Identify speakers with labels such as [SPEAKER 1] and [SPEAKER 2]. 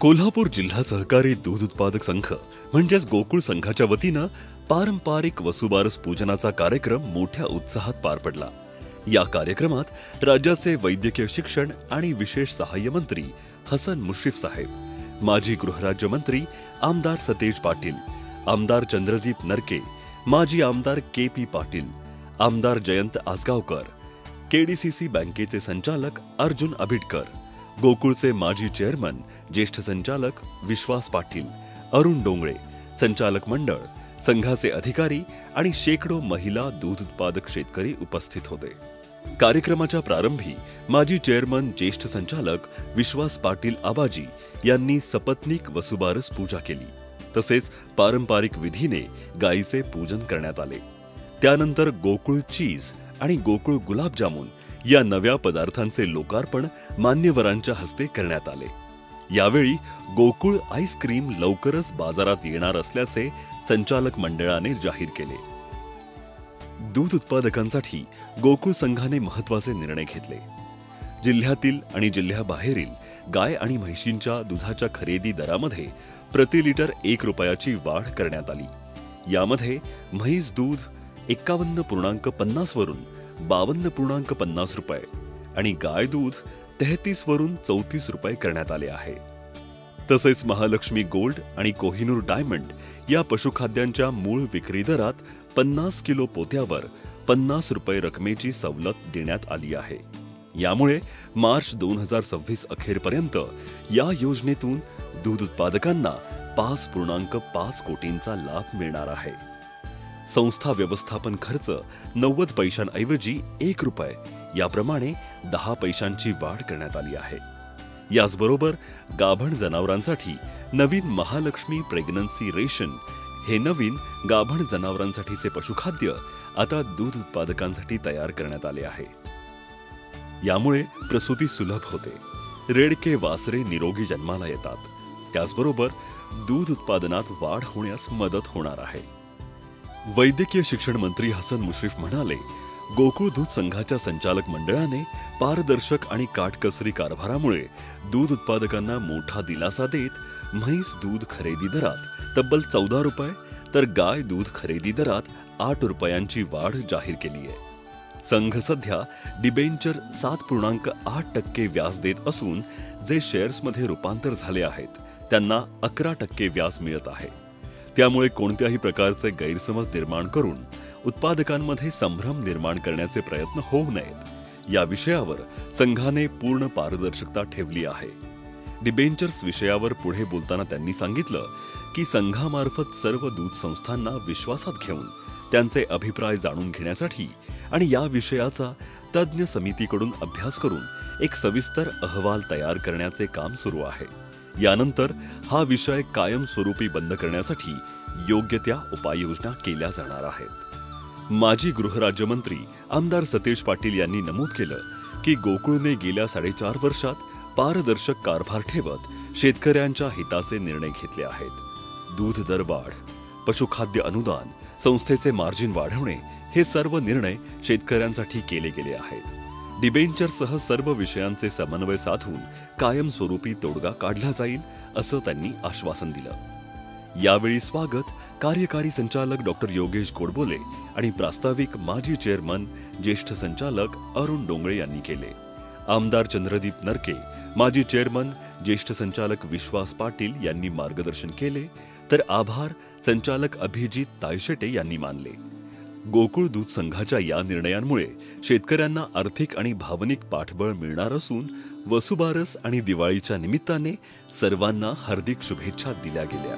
[SPEAKER 1] कोल्हापूर जिल्हा सहकारी दूध उत्पादक संघ म्हणजेच गोकुळ संघाच्या वतीनं पारंपरिक वसुबारस पूजनाचा कार्यक्रम मोठ्या उत्साहात पार पडला। या कार्यक्रमात राज्याचे वैद्यकीय शिक्षण आणि विशेष सहाय्य मंत्री हसन मुश्रीफ साहेब, माजी गृहराज्यमंत्री आमदार सतेज पाटील, आमदार चंद्रदीप नरके, माजी आमदार के.पी. पाटील, आमदार जयंत आसगावकर, केडीसीसी बँकेचे संचालक अर्जुन अभिटकर, गोकुळचे माजी चेअरमन ज्येष्ठ संचालक विश्वास पाटील, अरुण डोंगळे, संचालक मंडळ, संघाचे अधिकारी आणि शेकडो महिला दूध उत्पादक शेतकरी उपस्थित होते। कार्यक्रमाच्या प्रारंभी माजी चेअरमन ज्येष्ठ संचालक विश्वास पाटील आबाजी यांनी सपत्नीक वसुबारस पूजा केली। तसेच पारंपरिक विधीने गायीचे पूजन करण्यात आले। त्यानंतर गोकुळ चीज आणि गोकुळ गुलाबजामुन या नव्या पदार्थांचे लोकार्पण मान्यवरांच्या हस्ते करण्यात आले। यावेळी गोकुळ आईस्क्रीम लवकरच बाजारात येणार असल्याचे संचालक मंडळाने जाहीर केले। दूध उत्पादकांसाठी गोकुळ संघाने महत्त्वाचे निर्णय घेतले। जिल्ह्यातील आणि जिल्ह्याबाहेरील गाय आणि म्हशींच्या दुधाच्या खरेदी दरामध्ये प्रति लिटर 1 रुपयाची वाढ करण्यात आली। यामध्ये म्हैस दूध 51.50 वरून 52.50 रुपये आणि गाय दूध 33 वरून 34 रुपये करण्यात आले आहे। तसेच महालक्ष्मी गोल्ड आणि कोहिनूर डायमंड या पशुखाद्यांच्या मूळ विक्री दरात 50 किलो पोत्यावर 50 रुपये रकमेची सवलत देण्यात आली आहे। यामुळे मार्च 2026 अखेरपर्यंत या योजनेतून दूध उत्पादकांना 5.5 कोटींचा लाभ मिळणार आहे। संस्था व्यवस्थापन खर्च 90 पैशांऐवजी 1 रुपये याप्रमाणे 10 पैशांची वाढ करण्यात आली आहे। याचबरोबर गाभण जनावरांसाठी नवीन महालक्ष्मी प्रेग्नन्सी रेशन हे नवीन गाभण जनावरांसाठीचे पशुखाद्य आता दूध उत्पादकांसाठी तयार करण्यात आले आहे। यामुळे प्रसूती सुलभ होते, रेडके वासरे निरोगी जन्माला येतात, त्याचबरोबर दूध उत्पादनात वाढ होण्यास मदत होणार आहे। वैद्यकीय शिक्षण मंत्री हसन मुश्रीफ म्हणाले, गोकुळ दूध संघाच्या संचालक मंडळाने पारदर्शक आणि काटकसरी कारभारामुळे दूध उत्पादकांना मोठा दिलासा देत म्हैस दूध खरेदी दरात तब्बल 14 रुपये तर गाय दूध खरेदी दरात 8 रुपयांची वाढ जाहीर केली आहे। संघ सध्या डिबेंचर 7.8% व्याज देत असून जे शेअर्समध्ये रूपांतर झाले आहेत त्यांना 11% व्याज मिळत आहे। त्यामुळे कोणत्याही प्रकारचे गैरसमज निर्माण करून उत्पादकांमध्ये संभ्रम निर्माण करण्याचे प्रयत्न होऊ नयेत या विषयावर संघाने पूर्ण पारदर्शकता ठेवली आहे। डिबेंचर्स विषयावर पुढे बोलताना त्यांनी सांगितलं की संघामार्फत सर्व दूध संस्थांना विश्वासात घेऊन त्यांचे अभिप्राय जाणून घेण्यासाठी आणि या विषयाचा तज्ञ समितीकडून अभ्यास करून एक सविस्तर अहवाल तयार करण्याचे काम सुरू आहे। यानंतर हा विषय कायमस्वरूपी बंद करण्यासाठी योग्य त्या उपाययोजना केल्या जाणार आहेत। माजी गृहराज्यमंत्री आमदार सतेज पाटील यांनी नमूद केलं की गोकुळने गेल्या 4.5 वर्षात पारदर्शक कारभार ठेवत शेतकऱ्यांच्या हिताचे निर्णय घेतले आहेत। दूध दर वाढ, पशुखाद्य अनुदान, संस्थेचे मार्जिन वाढवणे हे सर्व निर्णय शेतकऱ्यांसाठी केले गेले आहेत। डिबेंचरसह सर्व विषयांचे समन्वय साधून कायमस्वरूपी तोडगा काढला जाईल असं त्यांनी आश्वासन दिलं। यावेळी स्वागत कार्यकारी संचालक डॉक्टर योगेश गोडबोले आणि प्रास्ताविक माजी चेअरमन ज्येष्ठ संचालक अरुण डोंगळे यांनी केले। आमदार चंद्रदीप नरके, माजी चेअरमन ज्येष्ठ संचालक विश्वास पाटील यांनी मार्गदर्शन केले तर आभार संचालक अभिजित तायशेटे यांनी मानले। गोकुळ दूध संघाच्या या निर्णयांमुळे शेतकऱ्यांना आर्थिक आणि भावनिक पाठबळ मिळणार असून वसुबारस आणि दिवाळीच्या निमित्ताने सर्वांना हार्दिक शुभेच्छा दिल्या गेल्या।